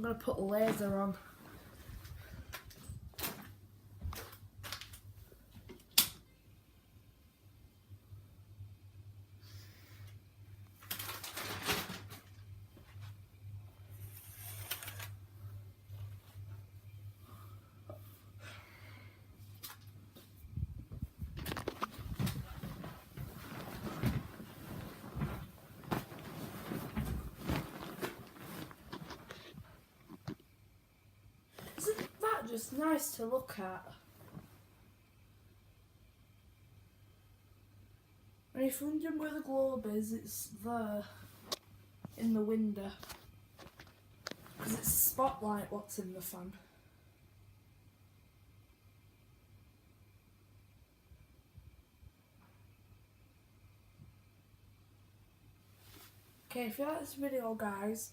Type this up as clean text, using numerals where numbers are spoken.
going to put the laser on. Isn't that just nice to look at? And if you're wondering where the globe is, it's there in the window. Because it's a spotlight what's in the fan. Okay, if you like this video guys,